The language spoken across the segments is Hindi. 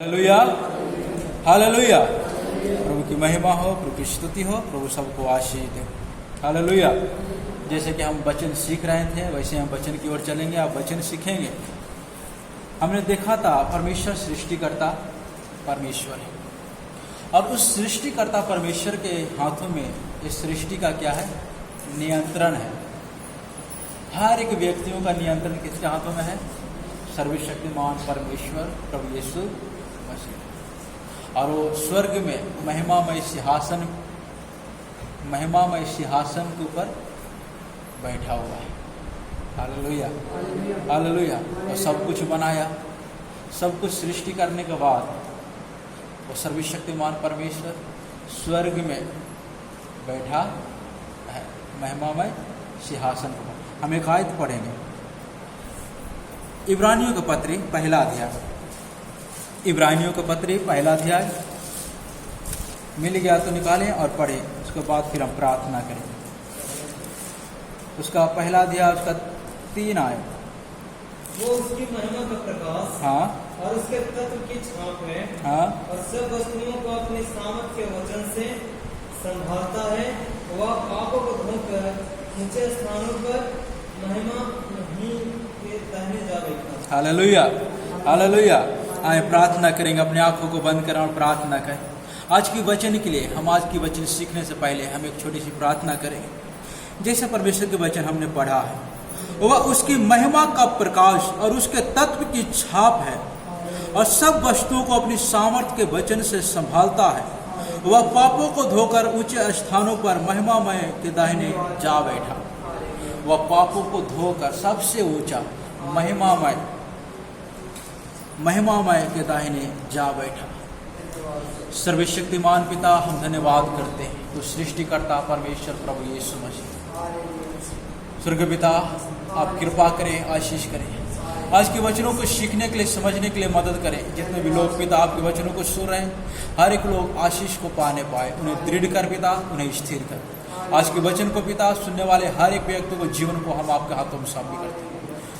Hallelujah, hallelujah. प्रभु की महिमा हो, प्रभु की स्तुति हो, प्रभु सबको आशीष दे। हालेलुया। जैसे कि हम वचन सीख रहे थे वैसे हम वचन की ओर चलेंगे। आप वचन सीखेंगे। हमने देखा था परमेश्वर सृष्टिकर्ता परमेश्वर है और उस सृष्टिकर्ता परमेश्वर के हाथों में इस सृष्टि का क्या है? नियंत्रण है। हर एक व्यक्तियों का नियंत्रण किसके हाथों में है? सर्वशक्तिमान परमेश्वर प्रभु यीशु मसीह। और वो स्वर्ग में महिमामय सिंहासन के ऊपर बैठा हुआ है। Hallelujah, hallelujah. और सब कुछ बनाया, सब कुछ सृष्टि करने के बाद वो सर्वशक्तिमान परमेश्वर स्वर्ग में बैठा है महिमामय सिंहासन पर। हम एक आयत पढ़ेंगे, इब्रानियों के पत्री पहला अध्याय। इब्रानियों के पत्री पहला अध्याय मिल गया तो निकालें और पढ़ें। उसके बाद फिर हम प्रार्थना करें। उसका पहला अध्याय उसका 3 आयत। वो उसकी महिमा का प्रकाश हाँ, और उसके तत्व की छाप है। हाँ, और सब वस्तुओं को अपने सामर्थ के वचन से संभालता है। वह पापों को धोकर ऊंचे स्थानों पर महिमा नहीं के दाहिने जा बैठा। Hallelujah, hallelujah. आए प्रार्थना करेंगे। अपने आंखों को बंद करें और प्रार्थना करें। आज की वचन के लिए हम आज की वचन सीखने से पहले हम एक छोटी सी प्रार्थना करेंगे। जैसे परमेश्वर के वचन हमने पढ़ा है, वह उसकी महिमा का प्रकाश और उसके तत्व की छाप है और सब वस्तुओं को अपनी सामर्थ के वचन से संभालता है। वह पापों को धोकर ऊंचे स्थानों पर महिमामय के दाहिने जा बैठा। वह पापों को धोकर सबसे ऊंचा महिमामय के दाहिने जा बैठा। सर्वशक्तिमान पिता, हम धन्यवाद करते हैं तो सृष्टिकर्ता परमेश्वर प्रभु यीशु मसीह। स्वर्ग पिता, आप कृपा करें, आशीष करें। आज के वचनों को सीखने के लिए, समझने के लिए मदद करें। जितने भी लोग पिता आपके वचनों को सुन रहे हैं, हर एक लोग आशीष को पाने पाए। उन्हें दृढ़ कर पिता, उन्हें स्थिर कर। आज के वचन को पिता सुनने वाले हर एक व्यक्ति को, जीवन को हम आपके हाथों में सौंप करते हैं।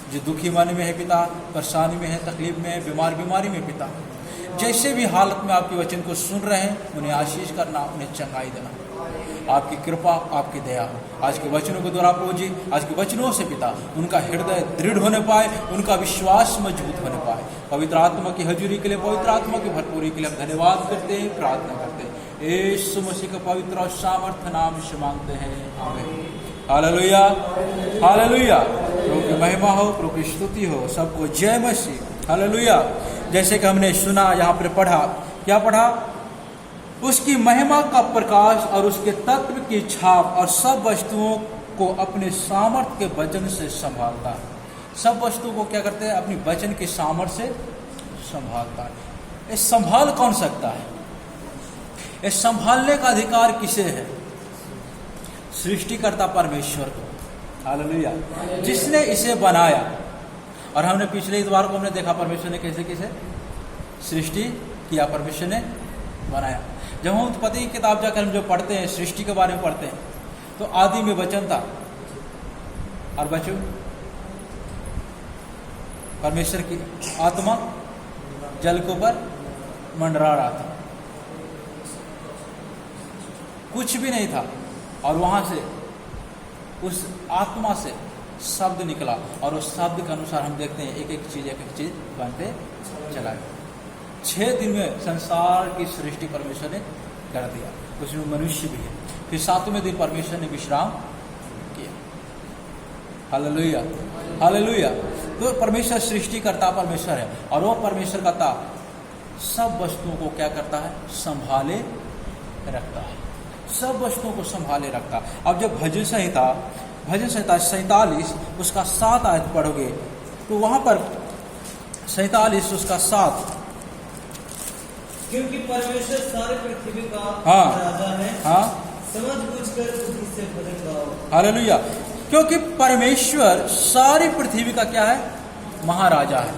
जो दुखी मन में है पिता, परेशानी में है, तकलीफ में है, बीमारी में पिता, जैसे भी हालत में आपके वचन को सुन रहे हैं, उन्हें आशीष करना, उन्हें चंगाई देना। आपकी कृपा, आपकी दया हो। आज के वचनों के द्वारा प्रभु जी, आज के वचनों से पिता उनका हृदय दृढ़ होने पाए, उनका विश्वास मजबूत होने पाए। पवित्र आत्मा की हजूरी के लिए, पवित्र आत्मा की भरपूरी के लिए हम धन्यवाद करते हैं, प्रार्थना करते हैं। यीशु मसीह का पवित्र और सामर्थ्य नाम से मांगते हैं, आमीन। Hallelujah, hallelujah. प्रभु की महिमा हो, प्रभु की स्तुति हो, सबको जय मसीह। हालेलुया। जैसे कि हमने सुना, यहाँ पर पढ़ा, क्या पढ़ा? उसकी महिमा का प्रकाश और उसके तत्व की छाप और सब वस्तुओं को अपने सामर्थ्य के वचन से संभालता है। सब वस्तुओं को क्या करते हैं? अपनी वचन के सामर्थ्य से संभालता है। ये संभाल कौन सकता है? ये संभालने का अधिकार किसे है? सृष्टिकर्ता परमेश्वर को। हालेलुया। जिसने इसे बनाया। और हमने पिछले इतवार को हमने देखा परमेश्वर ने कैसे कैसे सृष्टि किया, परमेश्वर ने बनाया। जब हम उत्पत्ति की किताब जाकर हम जो पढ़ते हैं, सृष्टि के बारे में पढ़ते हैं, तो आदि में वचन था और बच्चों परमेश्वर की आत्मा जल के ऊपर मंडरा रहा था, कुछ भी नहीं था। और वहां से उस आत्मा से शब्द निकला और उस शब्द के अनुसार हम देखते हैं एक एक चीज बनते चला गया। 6 दिन में संसार की सृष्टि परमेश्वर ने कर दिया, उसमें मनुष्य भी है। फिर 7वें दिन परमेश्वर ने विश्राम किया। Hallelujah, hallelujah. तो परमेश्वर सृष्टिकर्ता परमेश्वर है और वो परमेश्वर का सब वस्तुओं को क्या करता है? संभाले रखता है। सब वस्तुओं को संभाले रखता। अब जब भजन संहिता 47 उसका 7 आयत पढ़ोगे तो वहां पर 47 उसका 7, क्योंकि परमेश्वर सारे पृथ्वी का राजा है। हाँ, समझ बूझकर बुद्धि से भजन गाओ। हालेलुया। क्योंकि परमेश्वर सारी पृथ्वी का क्या है? महाराजा है।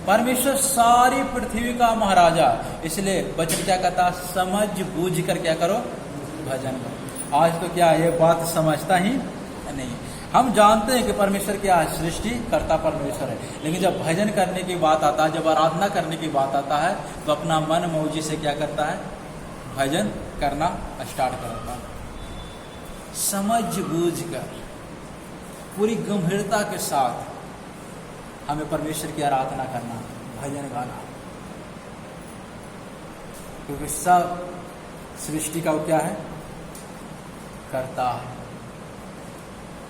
परमेश्वर सारी पृथ्वी का महाराजा है। इसलिए वचन क्या कहता? समझ बूझ कर क्या करो? भजन करो। आज तो क्या ये बात समझता ही नहीं। हम जानते हैं कि परमेश्वर क्या है, सृष्टि कर्ता परमेश्वर है, लेकिन जब भजन करने की बात आता है, जब आराधना करने की बात आता है, तो अपना मन मौजी से क्या करता है, भजन करना स्टार्ट करता है। समझ बूझ कर पूरी गंभीरता के साथ हमें परमेश्वर की आराधना करना, भजन गाना, क्योंकि सब सृष्टि का वो क्या है, करता है,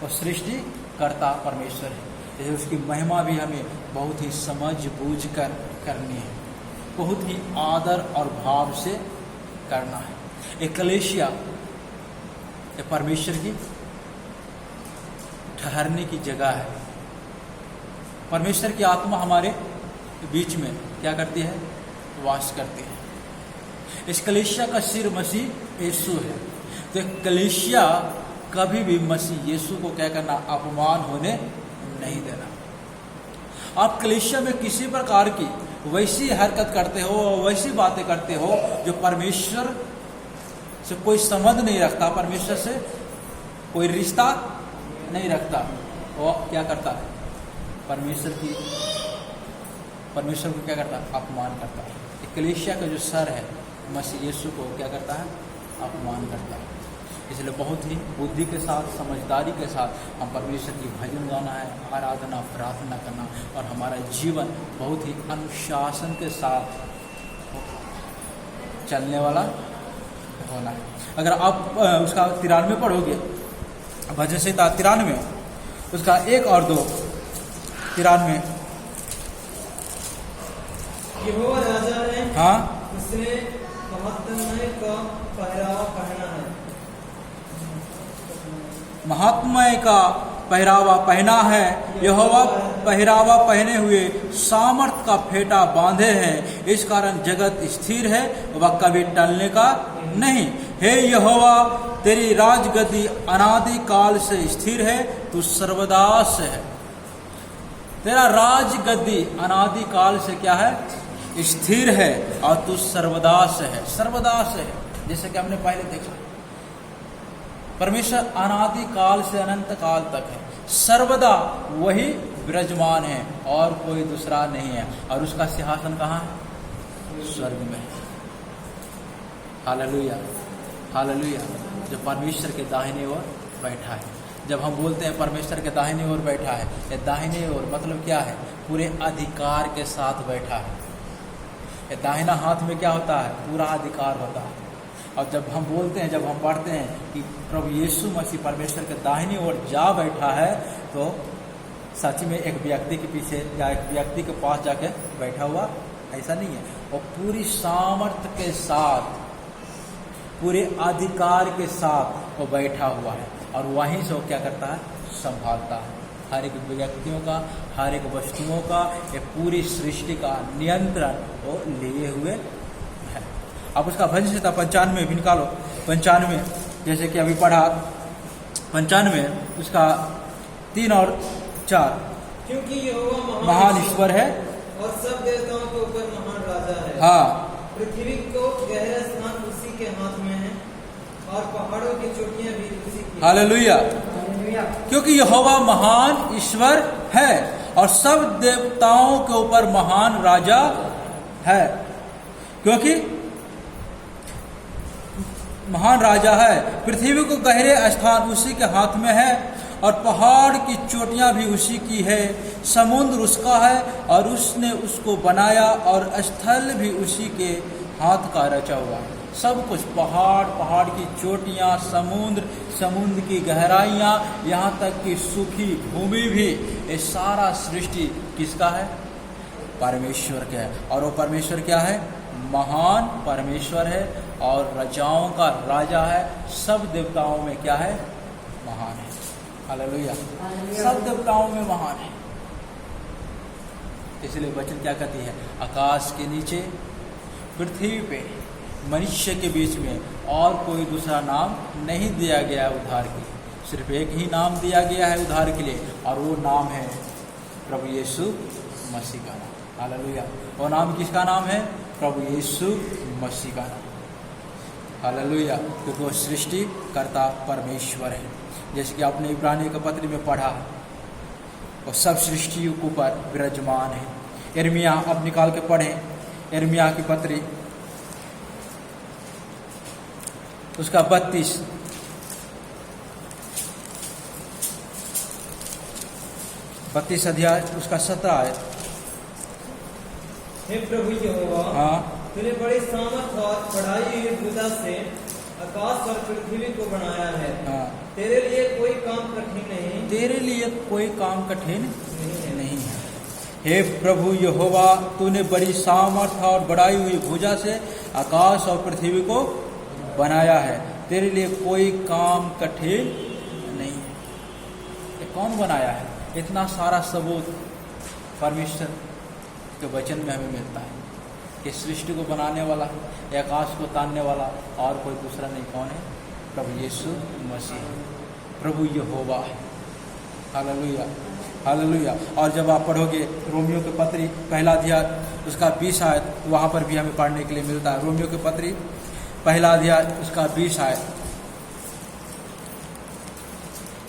और सृष्टि करता परमेश्वर है, इसलिए उसकी महिमा भी हमें बहुत ही समझ बूझ कर करनी है, बहुत ही आदर और भाव से करना है। एक्लेशिया ये परमेश्वर की ठहरने की जगह है। परमेश्वर की आत्मा हमारे बीच में क्या करती है, वास करती है। इस कलीसिया का सिर मसीह यीशु है, तो कलीसिया कभी भी मसीह यीशु को क्या करना, अपमान होने नहीं देना। आप कलीसिया में किसी प्रकार की वैसी हरकत करते हो, वैसी बातें करते हो जो परमेश्वर से कोई संबंध नहीं रखता, परमेश्वर से कोई रिश्ता नहीं रखता, वो क्या करता है, परमेश्वर को क्या करता है, अपमान करता है। कलीसिया का जो सर है मसीह यीशु को क्या करता है, अपमान करता है। इसलिए बहुत ही बुद्धि के साथ, समझदारी के साथ हम परमेश्वर की भजन गाना है, आराधना प्रार्थना करना, और हमारा जीवन बहुत ही अनुशासन के साथ चलने वाला होना है। अगर आप उसका 93 पढ़ोगे, भजन संहिता 93 उसका 1 और 2, 93 यहोवा राजा है, हाँ, उसने महात्म्य का पहरावा पहना है, महात्म्य का पहरावा पहना है, यहोवा पहरावा पहने हुए सामर्थ का फेटा बांधे हैं, इस कारण जगत स्थिर है, वह कभी टलने का नहीं। हे यहोवा, तेरी राजगद्दी अनादि काल से स्थिर है, तू सर्वदा से है। तेरा राजगद्दी अनादि काल से क्या है, स्थिर है, और तू सर्वदा से है, सर्वदा से है। जैसे कि हमने पहले देखा, परमेश्वर अनादि काल से अनंत काल तक है, सर्वदा वही विराजमान है और कोई दूसरा नहीं है, और उसका सिंहासन कहाँ है, स्वर्ग में। Hallelujah, hallelujah. जो परमेश्वर के दाहिने ओर बैठा है। जब हम बोलते हैं परमेश्वर के दाहिने ओर बैठा है, ये दाहिने ओर मतलब क्या है, पूरे अधिकार के साथ बैठा है। ये दाहिना हाथ में क्या होता है, पूरा अधिकार होता है। और जब हम बोलते हैं, जब हम पढ़ते हैं कि प्रभु यीशु मसीह परमेश्वर के दाहिनी ओर जा बैठा है, तो सच में एक व्यक्ति के पीछे या एक व्यक्ति के पास जाके बैठा हुआ ऐसा नहीं है, वो पूरी सामर्थ्य के साथ, पूरे अधिकार के साथ वो बैठा हुआ है, और वहीं से वो क्या करता है, संभालता है हर एक व्यक्तियों का, हर एक वस्तुओं का, ये पूरी सृष्टि का नियंत्रण वो लिए हुए है। अब उसका भजन संहिता 95 भी निकालो, 95 जैसे कि अभी पढ़ा, 95 उसका 3 और 4, क्योंकि यहोवा महान ईश्वर है और सब देवताओं के ऊपर महान राजा है। हाँ, पृथ्वी को गहरा स्थान उसी के हाथ में है, और पहाड़ों की चोटियां भी उसी की। हालेलुया। क्योंकि यहोवा महान ईश्वर है और सब देवताओं के ऊपर महान राजा है, क्योंकि महान राजा है। पृथ्वी को गहरे स्थान उसी के हाथ में है, और पहाड़ की चोटियां भी उसी की है। समुद्र उसका है और उसने उसको बनाया, और स्थल भी उसी के हाथ का रचा हुआ है। सब कुछ, पहाड़, पहाड़ की चोटियां, समुद्र, समुद्र की गहराइयां, यहाँ तक कि सूखी भूमि भी, ये सारा सृष्टि किसका है, परमेश्वर का है। और वो परमेश्वर क्या है, महान परमेश्वर है और राजाओं का राजा है। सब देवताओं में क्या है, महान है। हालेलुया। सब देवताओं में महान है। इसलिए वचन क्या कहती है, आकाश के नीचे, पृथ्वी पे, मनुष्य के बीच में और कोई दूसरा नाम नहीं दिया गया है उद्धार के लिए। सिर्फ एक ही नाम दिया गया है उद्धार के लिए, और वो नाम है प्रभु यीशु मसीह का नाम। हालेलुया। वो नाम किसका नाम है, प्रभु यीशु मसीह का नाम। हालेलुया, क्योंकि वो सृष्टि करता परमेश्वर है। जैसे कि आपने इब्रानी के पत्र में पढ़ा, वो सब सृष्टि के ऊपर विराजमान है। यिर्मयाह अब निकाल के पढ़ें, यिर्मयाह की पत्री उसका 32 अध्याय उसका 17 है। हे प्रभु यहोवा, हाँ, तूने बड़ी सामर्थ और बढ़ाई हुई भुजा से आकाश और पृथ्वी को बनाया है। हाँ, तेरे लिए कोई काम कठिन नहीं, तेरे लिए कोई काम कठिन नहीं है। हे प्रभु यहोवा, तूने बड़ी सामर्थ और बढ़ाई हुई भुजा से आकाश और पृथ्वी को बनाया है। तेरे लिए कोई काम कठिन नहीं है। ये कौन बनाया है? इतना सारा सबूत परमेश्वर के वचन में हमें मिलता है कि सृष्टि को बनाने वाला, आकाश को तानने वाला और कोई दूसरा नहीं। कौन है? प्रभु यीशु मसीह, प्रभु यहोवा है। Hallelujah, hallelujah. और जब आप पढ़ोगे रोमियो के पत्री पहला अध्याय उसका 20 आयत, वहाँ पर भी हमें पढ़ने के लिए मिलता है। रोमियो के पत्री पहला अध्याय उसका 20 आयत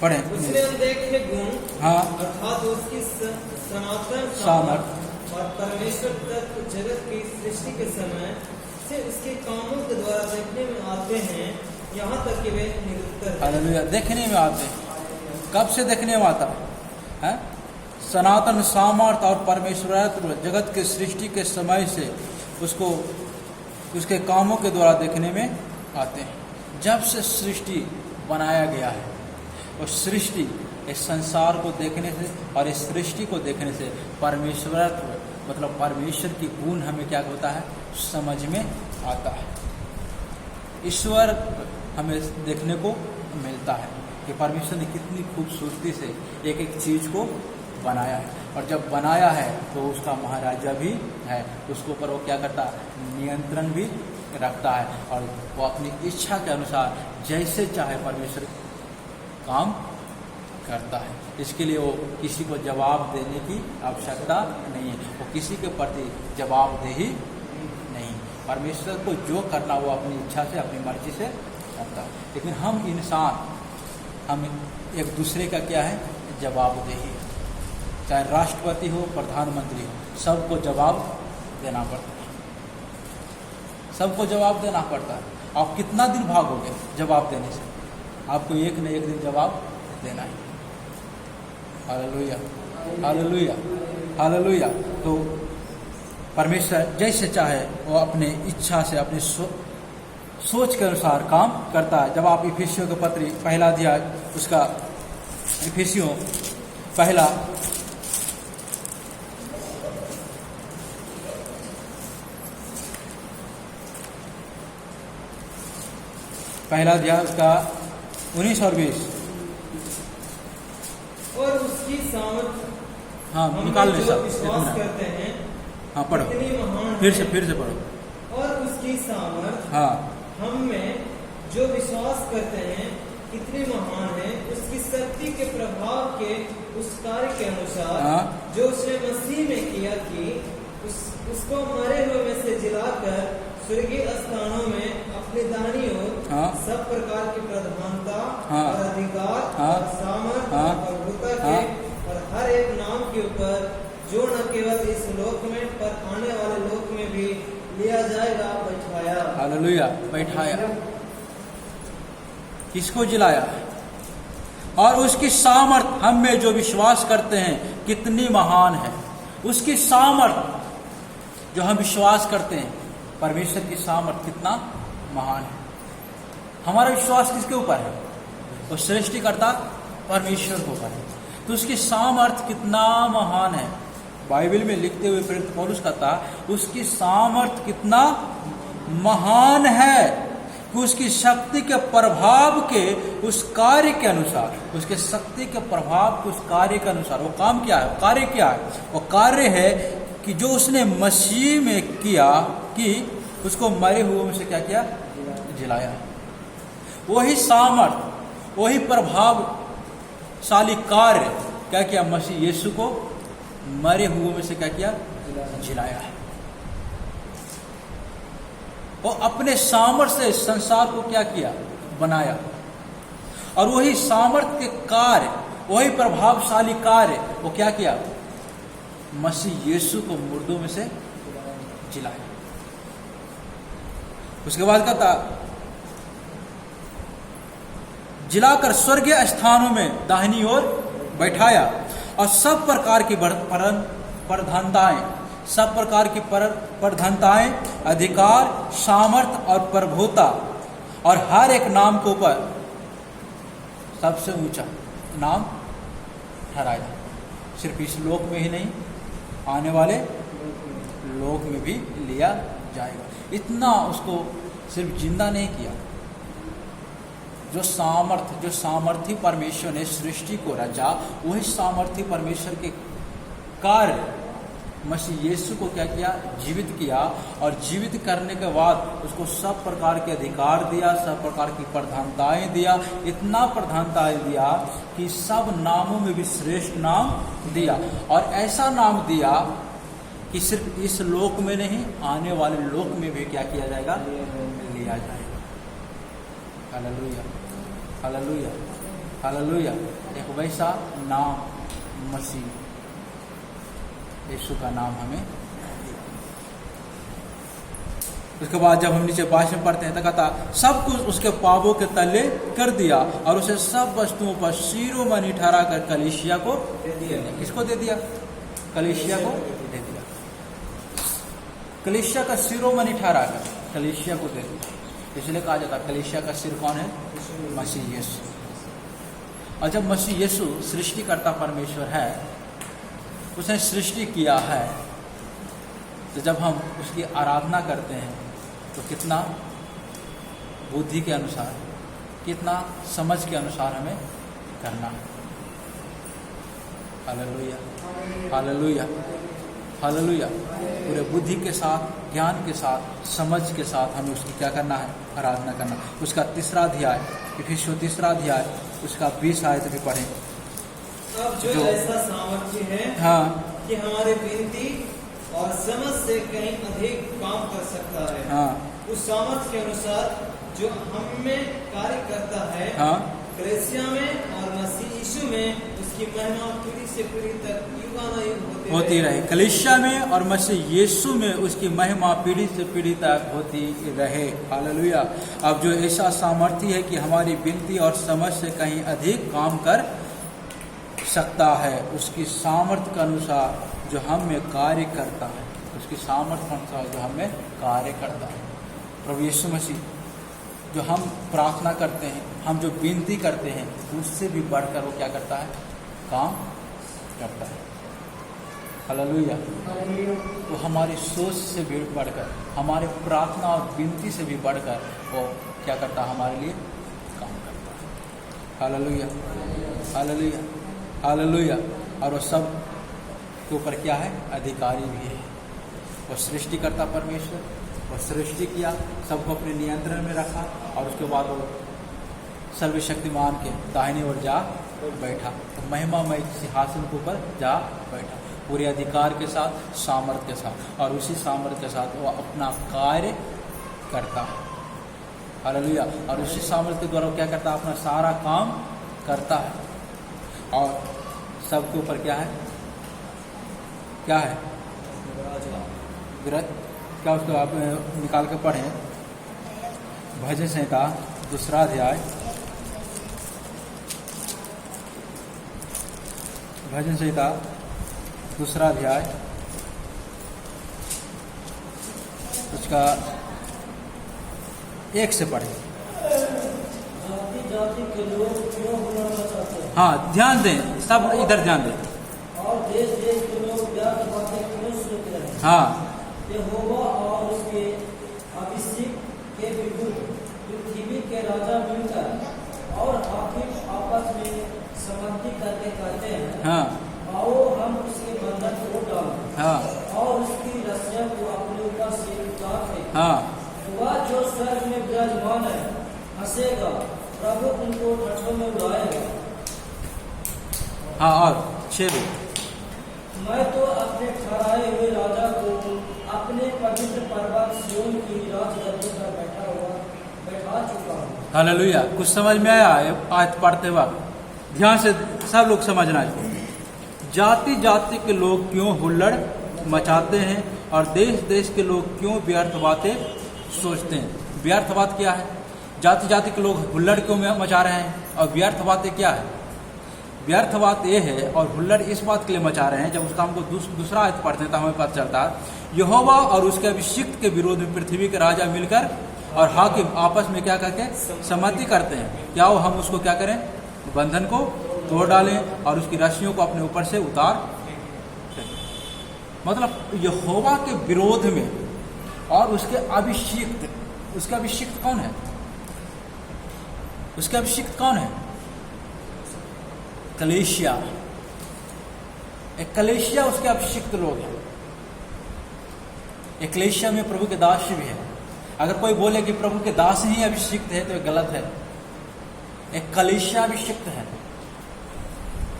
पढ़ें। उसने अनदेखे गुण, हाँ, अर्थात उसकी सनातन सामर्थ और परमेश्वर तत्व जगत की सृष्टि के समय से उसके कामों के द्वारा देखने में आते हैं, यहाँ तक कि वे निरुत्तर हैं। हालेलुया, देखने में आते हैं। कब से देखने में आता है? सनातन सामर्थ और परमेश्वरत्व जगत के सृष्टि के समय से उसको उसके कामों के द्वारा देखने में आते हैं। जब से सृष्टि बनाया गया है, और सृष्टि इस संसार को देखने से और इस सृष्टि को देखने से परमेश्वरत्व मतलब परमेश्वर की गुण हमें क्या होता है? समझ में आता है। ईश्वर हमें देखने को मिलता है कि परमेश्वर ने कितनी खूबसूरती से एक एक चीज को बनाया है, और जब बनाया है तो उसका महाराजा भी है, उसके ऊपर वो क्या करता है? नियंत्रण भी रखता है, और वो अपनी इच्छा के अनुसार जैसे चाहे परमेश्वर काम करता है। इसके लिए वो किसी को जवाब देने की आवश्यकता नहीं है, वो किसी के प्रति जवाबदेही नहीं। परमेश्वर को जो करना वो अपनी इच्छा से अपनी मर्जी से करता है। लेकिन हम इंसान, हम एक दूसरे का क्या है? जवाबदेही। चाहे राष्ट्रपति हो, प्रधानमंत्री हो, सबको जवाब देना पड़ता है, सबको जवाब देना पड़ता है। आप कितना दिन भागोगे जवाब देने से? आपको एक न एक दिन जवाब देना है। Hallelujah, hallelujah, hallelujah. तो परमेश्वर जैसे चाहे वो अपने इच्छा से अपनी सोच के अनुसार काम करता है। जब आप इफिसियों के पत्री पहला अध्याय उसका इफिसियों पहला अध्याय उसका 19 और 20। और उसकी सामर्थ, हाँ, हम निकाल ले जो सब। विश्वास करते हैं, हाँ, पढ़ो, कितनी महान फिर है। से पढ़ो। और उसकी सामर्थ, हाँ, हम में जो विश्वास करते हैं कितनी महान है, उसकी शक्ति के प्रभाव के उस कार्य के अनुसार, हाँ, जो उसने मसीह में किया कि उसको मरे हुए में से जिलाकर स्वर्गीय स्थानों में अपनी दाहिनी ओर, हाँ, सब प्रकार की प्रधानता, हाँ, और अधिकार, हाँ, और सामर्थ, हाँ, और प्रभुता के, हाँ, और हर एक नाम के ऊपर, जो न केवल इस लोक में पर आने वाले लोक में भी लिया जाएगा, बैठाया। हालेलुया, बैठाया। किसको जिलाया? और उसकी सामर्थ हम में जो विश्वास करते हैं कितनी महान है। उसकी सामर्थ जो हम विश्वास करते हैं, परमेश्वर की सामर्थ कितना महान है। हमारा विश्वास किसके ऊपर है? वो सृष्टिकर्ता परमेश्वर के ऊपर है। तो उसकी सामर्थ कितना महान है। बाइबल में लिखते हुए प्रेरित पौलुस कहता, उसकी सामर्थ कितना महान है कि उसकी शक्ति के प्रभाव के उस कार्य के अनुसार, उसके शक्ति के प्रभाव के उस कार्य के अनुसार, वो काम क्या है? कार्य क्या है? वो कार्य है कि जो उसने मसीह में किया कि उसको मरे हुए में से क्या किया? जिलाया। वही सामर्थ, वही प्रभावशाली कार्य क्या किया? मसीह यीशु को मरे हुए में से क्या किया? जिलाया है। वो अपने सामर्थ्य से संसार को क्या किया, बनाया। और वही सामर्थ्य के कार्य, वही प्रभावशाली कार्य वो क्या किया, मसीह यीशु को मुर्दों में से जिलाया। उसके बाद कहता, जिलाकर स्वर्गीय स्थानों में दाहिनी ओर बैठाया और सब प्रकार की प्रधानताएं, सब प्रकार की प्रधानताएं, अधिकार, सामर्थ और प्रभुता और हर एक नाम के ऊपर सबसे ऊंचा नाम ठहराया। सिर्फ इस लोक में ही नहीं, आने वाले लोक में भी लिया जाएगा। इतना उसको सिर्फ जिंदा नहीं किया, जो सामर्थी परमेश्वर ने सृष्टि को रचा, वही सामर्थी परमेश्वर के कार्य मसीह यीशु को क्या किया, जीवित किया। और जीवित करने के बाद उसको सब प्रकार के अधिकार दिया, सब प्रकार की प्रधानताएं दिया। इतना प्रधानताएं दिया कि सब नामों में भी श्रेष्ठ नाम दिया। और ऐसा नाम दिया कि सिर्फ इस लोक में नहीं, आने वाले लोक में भी क्या किया जाएगा, लिया जाएगा। Hallelujah, hallelujah, hallelujah. एक वैसा नाम मसीह यीशु का नाम हमें दिया। उसके बाद जब हम नीचे भाषण में पढ़ते हैं तो कहता, सब कुछ उसके पापों के तले कर दिया और उसे सब वस्तुओं पर शिरोमणि ठहरा कर कलीसिया को दे दिया। किसको दे दिया, कलीसिया को दे दिया। कलीसिया का शिरोमणि ठहरा कर कलीसिया को दे दिया। इसलिए कहा जाता है कलीसिया का सिर कौन है, मसीह यीशु। और जब मसीह यीशु सृष्टिकर्ता परमेश्वर है, उसने सृष्टि किया है, तो जब हम उसकी आराधना करते हैं तो कितना बुद्धि के अनुसार, कितना समझ के अनुसार हमें करना है। Hallelujah, hallelujah, hallelujah. पूरे बुद्धि के साथ, ज्ञान के साथ, समझ के साथ हमें उसकी क्या करना है, आराधना करना। उसका 3 अध्याय, इफिसियों 3 अध्याय, उसका 20 आयत भी पढ़ें। अब जो ऐसा सामर्थ्य है, हाँ, कि हमारे विनती और समझ से कहीं अधिक काम कर सकता है, हाँ, उस सामर्थ्य के अनुसार जो हम में कार्य करता है, हाँ, कलीसिया में और मसीह यीशु में उसकी महिमा पीढ़ी से पीढ़ी तक युगानुयुग होती रहे। कलीसिया में और मसीह यीशु में उसकी महिमा पीढ़ी से पीढ़ी तक होती रहे। हालेलुया। अब जो ऐसा सामर्थ्य है कि हमारी विनती और समझ से कहीं अधिक काम कर सकता है, उसकी सामर्थ्य के अनुसार जो हम में कार्य करता है, उसकी सामर्थ्य के अनुसार जो हम में कार्य करता है। प्रभु यीशु मसीह, जो हम प्रार्थना करते हैं, हम जो विनती करते हैं, उससे भी बढ़कर वो क्या करता है, काम करता है। हालेलुया। वो हमारी सोच से भी बढ़कर, हमारे प्रार्थना और विनती से भी बढ़कर वो क्या करता है, हमारे लिए काम करता है। Hallelujah, hallelujah, hallelujah. और वो सब के ऊपर क्या है, अधिकारी भी है। वो सृष्टिकर्ता परमेश्वर, वो सृष्टि किया, सबको अपने नियंत्रण में रखा और उसके बाद वो सर्वशक्तिमान के दाहिने ओर जा बैठा, तो महिमामय सिंहासन के ऊपर जा बैठा, पूरे अधिकार के साथ, सामर्थ्य के साथ। और उसी सामर्थ्य के साथ वो अपना कार्य करता है। हालेलुया। और उसी सामर्थ्य के द्वारा वो क्या करता है, अपना सारा काम करता है। और सबके ऊपर क्या है, क्या है, क्या, उसको आप निकाल के पढ़ें। भजन संहिता 2 अध्याय, भजन संहिता 2 अध्याय, उसका 1 से पढ़ें। जाति के लोग क्यों बुलाना चाहते हैं? हाँ, ध्यान दें, सब इधर ध्यान दें। और देश देश के लोग व्यर्थ बातें क्यों सोचते हैं? हाँ, यहोवा और उसके अभिषेक के विरुद्ध पृथ्वी के राजा मिलकर और हाकिम आपस में संमति करके कहते हैं, हाँ, आओ हम उसके बंधन को डालें, हाँ, और उसकी रस्सियों को अपने ऊपर से उतार दें। हाँ, वह जो स्वर्ग में विराजमान है हंसेगा, प्रभु उनको ठट्ठों में उड़ाएगा। हाँ। और 6 मैं तो अपने ठहराए हुए राजा को अपने पवित्र पर्वत सिय्योन की राजगद्दी हालेलुया। कुछ समझ में आया है आज पढ़ते वक्त? ध्यान से सब लोग समझना है। जाति जाति के लोग क्यों हुल्लड़ मचाते हैं और देश देश के लोग क्यों व्यर्थ बातें सोचते हैं? व्यर्थ बात क्या है? जाति जाति के लोग हुल्लड़ क्यों मचा रहे हैं और व्यर्थ बातें क्या है? व्यर्थ बात ये है और हुल्लड़ इस बात के लिए मचा रहे हैं, जब उसका हमको दूसरा आयत पढ़ते हैं तो हमें पता चलता है यहोवा और उसके अभिषिक्त के विरोध में पृथ्वी के राजा मिलकर और हाकिम आपस में क्या करके सहमति करते हैं। क्या वो हम उसको क्या करें? बंधन को तोड़ डालें और उसकी रस्सियों को अपने ऊपर से उतार दें। मतलब यहोवा के विरोध में और उसके अभिषिक्त, उसका अभिषिक्त कौन है? उसके अभिषिक्त कौन है? कलीसिया। एक कलीसिया उसके अभिषिक्त लोग हैं। एक कलीसिया में प्रभु के दास भी है। अगर कोई बोले कि प्रभु के दास ही अभिषिक्त है तो ये गलत है। एक कलीसिया अभिषिक्त है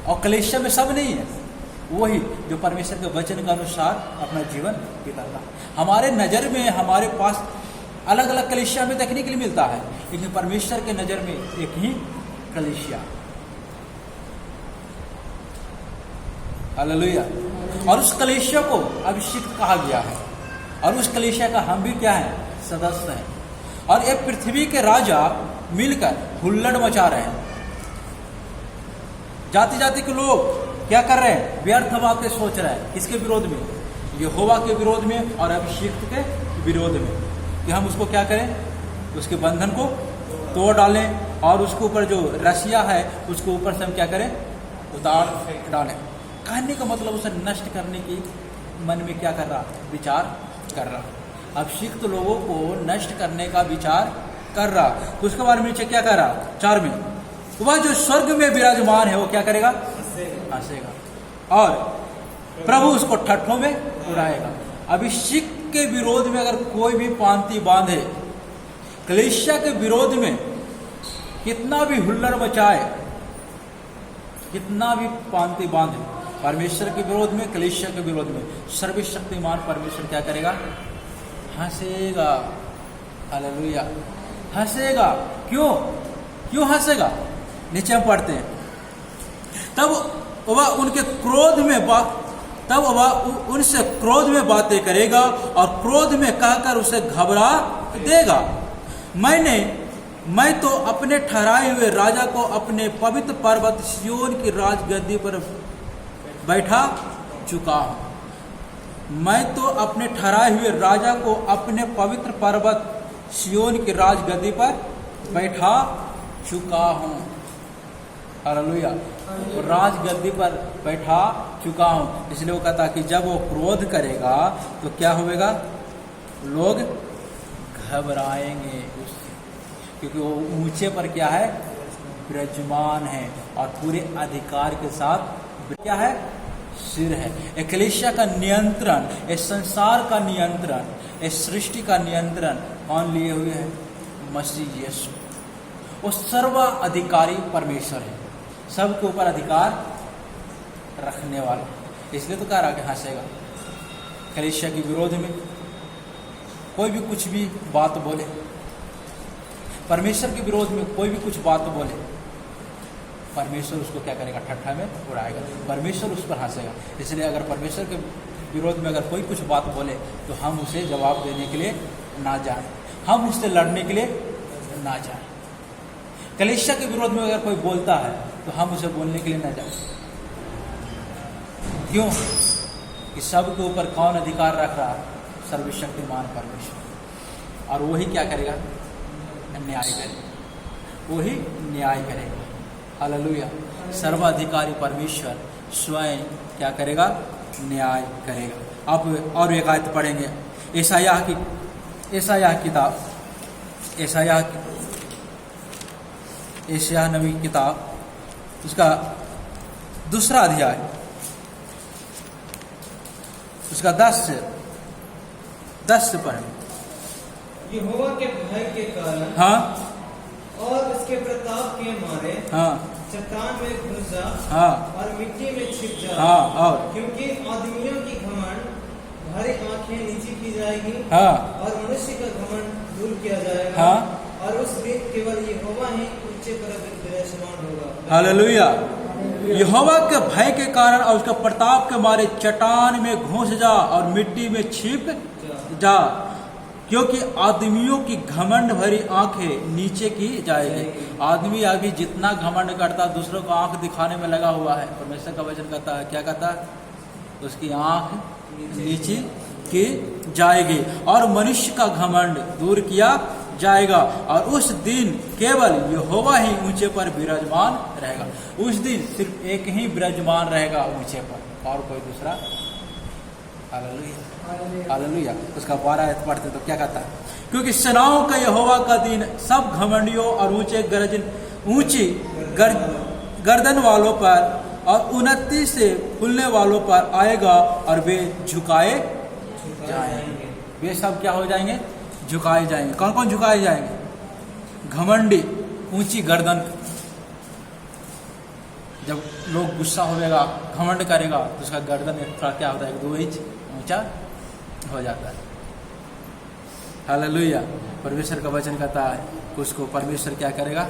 और कलीसिया में सब नहीं है, वही जो परमेश्वर के वचन के अनुसार अपना जीवन बिताता। हमारे नजर में, हमारे पास अलग अलग कलीसिया में देखने के लिए मिलता है, लेकिन परमेश्वर के नजर में एक ही कलीसिया। हालेलुया। और उस कलीसिया को अभिषिक्त कहा गया है और उस कलीसिया का हम भी क्या है? सदस्य हैं। और ये पृथ्वी के राजा मिलकर हुल्लड़ मचा रहे हैं। जाति जाति के लोग क्या कर रहे हैं? व्यर्थ बातें सोच रहे हैं। किसके विरोध में? यहोवा के विरोध में और अभिषिक्त के विरोध में, कि हम उसको क्या करें? उसके बंधन को तोड़ डालें और उसके ऊपर जो रस्सियां है उसके ऊपर से हम क्या करें? उतार डालें। कहने का मतलब उसे नष्ट करने की मन में क्या कर रहा? विचार कर रहा। अभिषिक्त लोगों को नष्ट करने का विचार कर रहा। तो उसके बारे में क्या कर रहा? 4 में, वह जो स्वर्ग में विराजमान है वो क्या करेगा? हंसेगा और प्रभु उसको ठट्ठों में उड़ाएगा। अभिषिक्त के विरोध में अगर कोई भी पांति बांधे, कलीसिया के विरोध में कितना भी हुल्लड़ मचाए, कितना भी पांति बांधे, परमेश्वर के विरोध में, कलीसिया के विरोध में, सर्वशक्तिमान परमेश्वर क्या करेगा? हंसेगा। हालेलुया। हंसेगा। क्यों हंसेगा? नीचे हम पढ़ते हैं, तब वह उनके क्रोध में तब वह उनसे क्रोध में बातें करेगा और क्रोध में कहकर उसे घबरा देगा। मैं तो अपने ठहराए हुए राजा को अपने पवित्र पर्वत सिय्योन की राजगद्दी पर बैठा चुका हूं। मैं तो अपने ठहराए हुए राजा को अपने पवित्र पर्वत सिय्योन की राजगद्दी पर बैठा चुका हूं। हालेलुया। राजगद्दी पर बैठा चुका हूं। इसलिए वो कहता कि जब वो क्रोध करेगा तो क्या होगा? लोग घबराएंगे उससे, क्योंकि वो ऊंचे पर क्या है? विराजमान है और पूरे अधिकार के साथ क्या है? सिर है। एक कलीसिया का नियंत्रण, इस संसार का नियंत्रण, इस सृष्टि का नियंत्रण कौन लिए हुए है? मसीह यीशु। वो सर्वाधिकारी परमेश्वर है, सबके ऊपर अधिकार रखने वाला। इसलिए तो कह रहा कि हंसेगा। कलीसिया के विरोध में कोई भी कुछ भी बात बोले, परमेश्वर के विरोध में कोई भी कुछ बात बोले, परमेश्वर उसको क्या करेगा? ठट्ठा में उड़ाएगा। परमेश्वर उस पर हंसेगा। इसलिए अगर परमेश्वर के विरोध में अगर कोई कुछ बात बोले तो हम उसे जवाब देने के लिए ना जाएं, हम उससे लड़ने के लिए ना जाएं। कलीसिया के विरोध में अगर कोई बोलता है तो हम उसे बोलने के लिए ना जाएं। क्यों? कि सबके ऊपर कौन अधिकार रख रहा है? सर्वशक्तिमान परमेश्वर। और वही क्या करेगा? न्याय करेगा। वही न्याय करेगा। हालेलुया। सर्वाधिकारी परमेश्वर स्वयं क्या करेगा? न्याय करेगा। अब और एक आयत पढ़ेंगे, यशायाह किताब, यशायाह नबी किताब, उसका 2 अध्याय, उसका 10 से पढ़ें। यहोवा के भय के कारण, हाँ, और उसके प्रताप के मारे, हाँ, चट्टान में घुस जा, हाँ, और मिट्टी में छिप जा, हाँ, और क्योंकि आदमियों की घमंड भारी आंखें नीची की जाएगी, हाँ, और मनुष्य का घमंड दूर किया जाएगा, हाँ, और उस दिन केवल यहोवा ही ऊंचे पर विराजमान होगा। हालेलुया। यहोवा के भय के कारण और उसका प्रताप के मारे चट्टान में घुस जा और मिट्टी में छिप जा, क्योंकि आदमियों की घमंड भरी आंखें नीचे की जाएगी। आदमी अभी जितना घमंड करता दूसरों को आंख दिखाने में लगा हुआ है, परमेश्वर का वचन कहता है, क्या कहता है? उसकी आंख नीचे की जाएगी और मनुष्य का घमंड दूर किया जाएगा, और उस दिन केवल यहोवा ही ऊंचे पर विराजमान रहेगा। उस दिन सिर्फ एक ही विराजमान रहेगा ऊंचे पर, और कोई दूसरा। Hallelujah, hallelujah. उसका 12 आयत पढ़ते तो क्या कहता है? क्योंकि सेनाओं का यहोवा का दिन सब घमंडियों और ऊंची गर्दन वालों पर और उन्नति से फूलने वालों पर आएगा, और वे झुकाए जाएंगे। वे सब क्या हो जाएंगे? झुकाए जाएंगे। कौन कौन झुकाए जाएंगे? घमंडी, ऊंची गर्दन। जब लोग गुस्सा होगा, घमंड करेगा, तो उसका गर्दन थोड़ा क्या होता है? 2 इंच ऊंचा हो जाता है। हालेलुया। परमेश्वर का वचन कहता है उसको परमेश्वर क्या करेगा?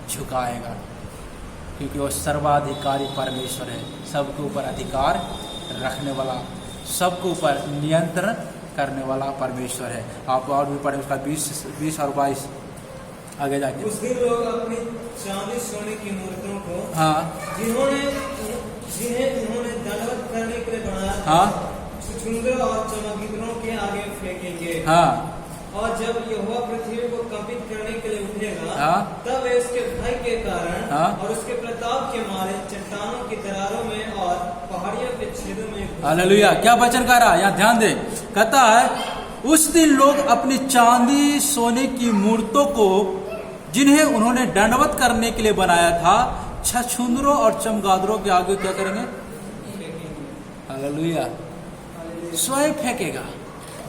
झुकाएगा, क्योंकि वो सर्वाधिकारी परमेश्वर है, सबके ऊपर अधिकार रखने वाला, सबके ऊपर नियंत्रण करने वाला परमेश्वर है। आप और भी पढ़े उसका 20 और 22 आगे जाके। उस दिन लोग अपनी चांदी सोने की मूर्तियों को, जिन्हें उन्होंने दंडवत करने के लिए बनाया था, छुछुंदरों और चमगीदड़ों के आगे फेंकेंगे। और जब यहोवा पृथ्वी को कंपित करने के लिए उठेगा, तब वे उसके भय के कारण और उसके प्रताप के मारे चट्टानों की दरारों में और पहाड़ियों के छेदों में। हालेलुया। क्या वचन कह रहा है? यहाँ ध्यान दे। कहता है उस दिन लोग अपनी चांदी सोने की मूर्तों को, जिन्हें उन्होंने दंडवत करने के लिए बनाया था, छछूंदरों और चमगादड़ों के आगे क्या करेंगे? हालेलुया। स्वयं फेंकेगा।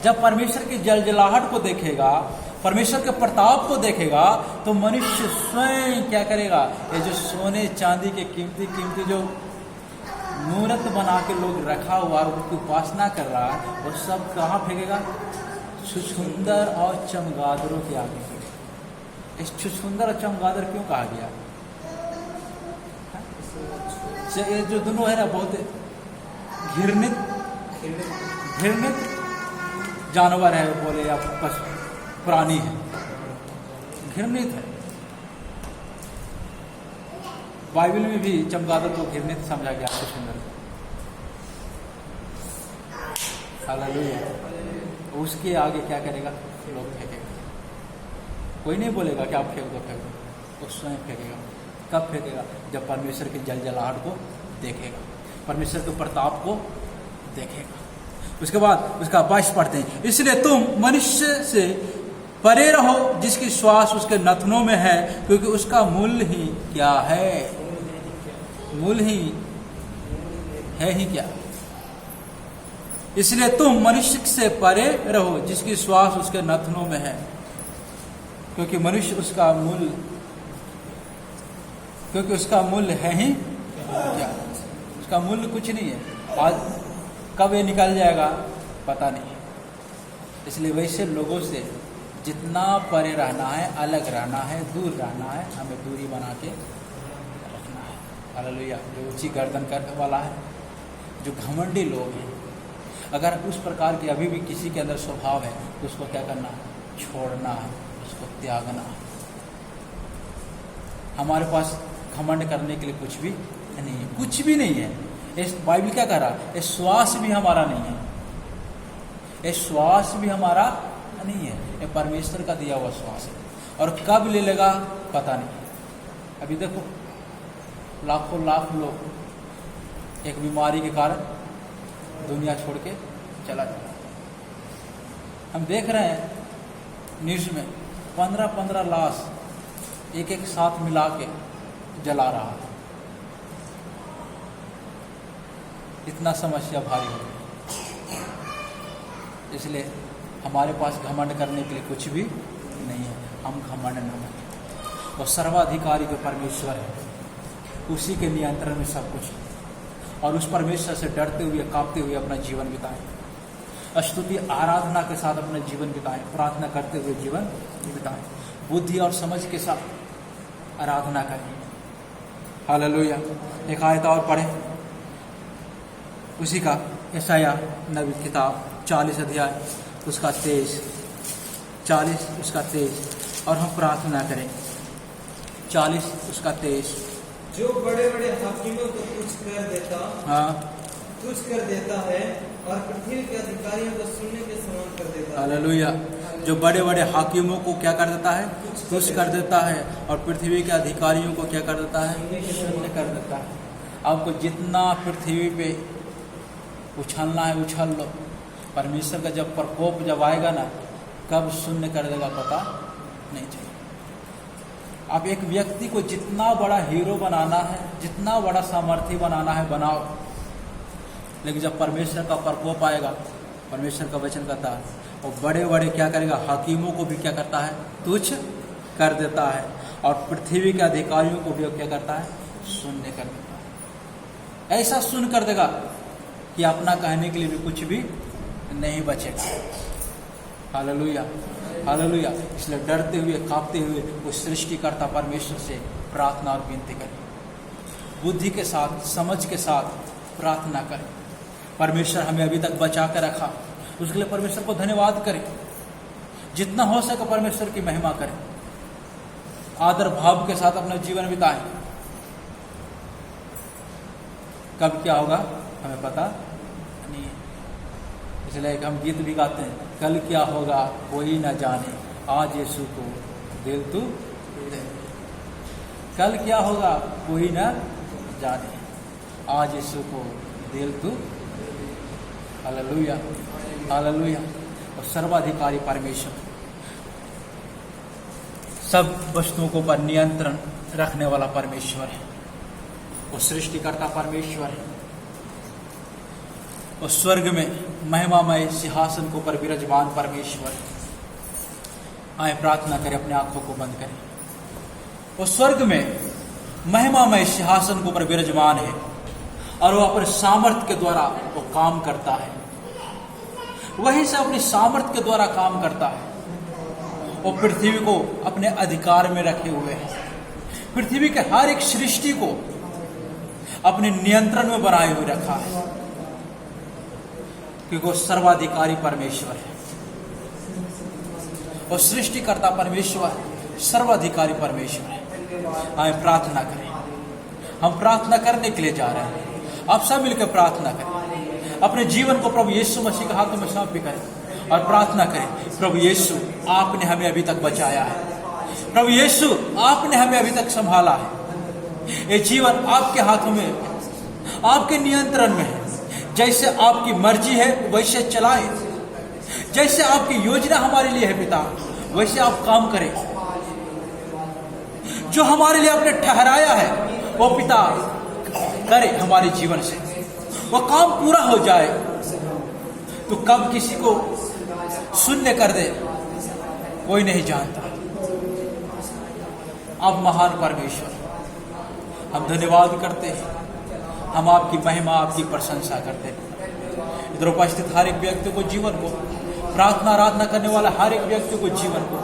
जब परमेश्वर की जलजलाहट को देखेगा, परमेश्वर के प्रताप को देखेगा, तो मनुष्य स्वयं क्या करेगा? ये जो सोने चांदी के कीमती जो मूर्त बना के लोग रखा हुआ है, उनकी उपासना कर रहा है, वो सब कहाँ फेंकेगा? छुछुंदर और चमगादड़ों के आगे। इस छुछुंदर और चमगादड़ क्यों कहा गया? ये जो दोनों है ना, बहुत घृणित जानवर है बोले, या प्राणी है, घृणित है। बाइबल में भी चमगादड़ को घृणित समझा गया, सुंदर। हालेलुया। उसके आगे क्या करेगा? लोग फेंकेगा। कोई नहीं बोलेगा कि आप फेंक दो, फेंक दो। वो स्वयं फेंकेगा। कब फेंकेगा? जब परमेश्वर की जलजलाहट को देखेगा, परमेश्वर के प्रताप को देखेगा। उसके बाद उसका 22 पढ़ते हैं। इसलिए तुम मनुष्य से परे रहो, जिसकी श्वास उसके नथनों में है, क्योंकि उसका मूल्य ही क्या है? मूल्य ही है ही क्या? इसलिए तुम मनुष्य से परे रहो, जिसकी श्वास उसके नथनों में है, क्योंकि मनुष्य उसका मूल्य, क्योंकि उसका मूल्य है ही क्या? उसका मूल्य कुछ नहीं है। आज कब ये निकल जाएगा पता नहीं। इसलिए वैसे लोगों से जितना परे रहना है, अलग रहना है, दूर रहना है, हमें दूरी बना के रखना है। हालेलुया। जो ऊंची गर्दन करने वाला है, जो घमंडी लोग हैं, अगर उस प्रकार के अभी भी किसी के अंदर स्वभाव है, तो उसको क्या करना है? छोड़ना है, उसको त्यागना है। हमारे पास घमंड करने के लिए कुछ भी नहीं है, कुछ भी नहीं है। इस बाइबल क्या कह रहा है? ये श्वास भी हमारा नहीं है, ये श्वास भी हमारा नहीं है, ये परमेश्वर का दिया हुआ श्वास है। और कब ले लेगा पता नहीं। अभी देखो लाखों लाख लोग एक बीमारी के कारण दुनिया छोड़ के चला जाता है। हम देख रहे हैं न्यूज़ में 15-15 लाश एक साथ मिला के जला रहा है। इतना समस्या भारी हो गई। इसलिए हमारे पास घमंड करने के लिए कुछ भी नहीं है। हम घमंड न करें। और सर्वाधिकारी जो परमेश्वर है, उसी के नियंत्रण में सब कुछ है। और उस परमेश्वर से डरते हुए, कांपते हुए अपना जीवन बिताएं। स्तुति आराधना के साथ अपना जीवन बिताएं, प्रार्थना करते हुए जीवन बिताएं। बुद्धि और समझ के साथ आराधना करें। हालेलुया। एक आयत और पढ़ें उसी का, यशायाह नबी किताब 40 अध्याय उसका 23, 40 उसका 23, और हम प्रार्थना करें। 40 उसका 23। जो बड़े बड़े हाकिमों को तुच्छ कर देता, तुच्छ कर देता है और पृथ्वी के अधिकारियों को शून्य के समान कर देता है। हालेलुया। जो बड़े बड़े हाकिमों को क्या कर देता है? तुच्छ कर देता है, और पृथ्वी के अधिकारियों को क्या कर देता है? शून्य कर देता है। आपको जितना पृथ्वी पे उछलना है उछल लो, परमेश्वर का जब प्रकोप जब आएगा ना, कब शून्य कर देगा पता नहीं चलेगा। आप एक व्यक्ति को जितना बड़ा हीरो बनाना है, जितना बड़ा सामर्थी बनाना है बनाओ, लेकिन जब परमेश्वर का प्रकोप आएगा, परमेश्वर का वचन कहता है और बड़े बड़े क्या करेगा? हाकिमों को भी क्या करता है? तुच्छ कर देता है, और पृथ्वी के अधिकारियों को भी क्या करता है? शून्य कर देता है। ऐसा शून्य कर देगा कि अपना कहने के लिए भी कुछ भी नहीं बचेगा। Hallelujah, hallelujah. इसलिए डरते हुए कांपते हुए उस सृष्टिकर्ता परमेश्वर से प्रार्थना और विनती करें, बुद्धि के साथ, समझ के साथ प्रार्थना करें। परमेश्वर हमें अभी तक बचा कर रखा, उसके लिए परमेश्वर को धन्यवाद करें। जितना हो सके परमेश्वर की महिमा करें, आदर भाव के साथ अपना जीवन बिताएं। कब क्या होगा हमें पता नहीं, इसलिए हम गीत भी गाते हैं, कल क्या होगा कोई न जाने, आज यीशु को दिल तू दे। कल क्या होगा कोई न जाने, आज यीशु को दिल तू। Hallelujah, hallelujah. और सर्वाधिकारी परमेश्वर सब वस्तुओं को पर नियंत्रण रखने वाला परमेश्वर है। वो सृष्टिकर्ता परमेश्वर है। वो स्वर्ग में महिमामय सिंहासन को पर विराजमान परमेश्वर है। आए प्रार्थना करें, अपने आंखों को बंद करें। वो स्वर्ग में महिमामय सिंहासन को पर विराजमान है, और वो अपने सामर्थ्य के द्वारा वो काम करता है। वहीं से अपनी सामर्थ्य के द्वारा काम करता है। वो पृथ्वी को अपने अधिकार में रखे हुए है। पृथ्वी के हर एक सृष्टि को अपने नियंत्रण में बनाए हुए रखा है, क्योंकि वो सर्वाधिकारी परमेश्वर है। और सृष्टिकर्ता परमेश्वर सर्वाधिकारी परमेश्वर है। आए प्रार्थना करें। हम प्रार्थना करने के लिए जा रहे हैं। आप सब मिलकर प्रार्थना करें। अपने जीवन को प्रभु यीशु मसीह के हाथों में सौंप करें और प्रार्थना करें, प्रभु यीशु आपने हमें अभी तक बचाया है। प्रभु यीशु आपने हमें अभी तक संभाला है। ये जीवन आपके हाथों में, आपके नियंत्रण में है। जैसे आपकी मर्जी है वैसे चलाएं। जैसे आपकी योजना हमारे लिए है पिता, वैसे आप काम करें। जो हमारे लिए आपने ठहराया है वो पिता करे हमारे जीवन से, वो काम पूरा हो जाए। तो कब किसी को शून्य कर दे कोई नहीं जानता। अब महान परमेश्वर, हम धन्यवाद करते हैं, हम आपकी महिमा, आपकी प्रशंसा करते हैं। इधर उपस्थित हर एक व्यक्ति को, जीवन को, प्रार्थना आराधना करने वाला हर एक व्यक्ति को, जीवन को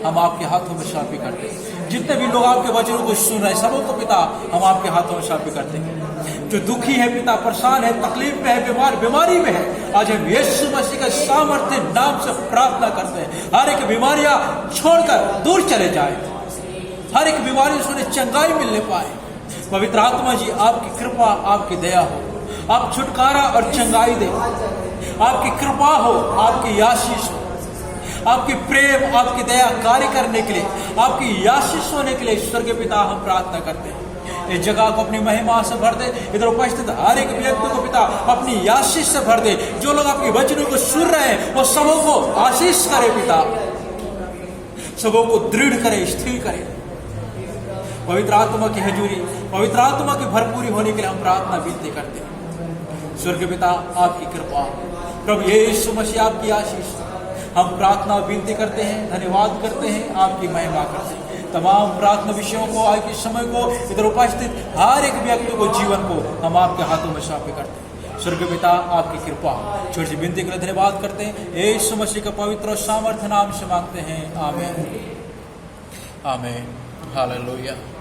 हम आपके हाथों में सौंपी करते हैं। जितने भी लोग आपके वचनों को सुन रहे हैं, सबों को पिता हम आपके हाथों में सौंपी करते हैं। जो दुखी है पिता, परेशान है, तकलीफ में है, बीमारी में है, आज हम यीशु मसीह के सामर्थ्य नाम से प्रार्थना करते हैं, हर एक बीमारियां छोड़कर दूर चले जाए। हर एक बीमारी से उन्हें चंगाई मिलने पाए। पवित्र आत्मा जी, आपकी कृपा, आपकी दया हो, आप छुटकारा और चंगाई दे। आपकी कृपा हो, आपकी आशीष हो, आपकी प्रेम, आपकी दया कार्य करने के लिए, आपकी आशीष होने के लिए ईश्वर के पिता हम प्रार्थना करते हैं। इस जगह को अपनी महिमा से भर दे। इधर उपस्थित हर एक व्यक्ति को पिता अपनी आशीष से भर दे। जो लोग आपके वचनों को सुन रहे हैं वो सबों को आशीष करे पिता, सबों को दृढ़ करे, स्थिर करे। पवित्र आत्मा की हजूरी, पवित्र आत्मा की भरपूरी होने के लिए हम प्रार्थना विनती करते हैं। स्वर्ग पिता आपकी कृपा, प्रभु यीशु मसीह आपकी आशीष, हम प्रार्थना विनती करते हैं, धन्यवाद करते हैं, आपकी महिमा करते हैं। तमाम प्रार्थना विषयों को, आज के समय को, इधर उपस्थित हर एक व्यक्ति को, जीवन को हम आपके हाथों में सौंपे करते हैं। स्वर्ग पिता आपकी कृपा, छोटी सी विनती के लिए धन्यवाद करते हैं। यीशु मसीह का पवित्र और सामर्थ्य नाम से मांगते हैं, आमीन। आमीन। हालेलुया।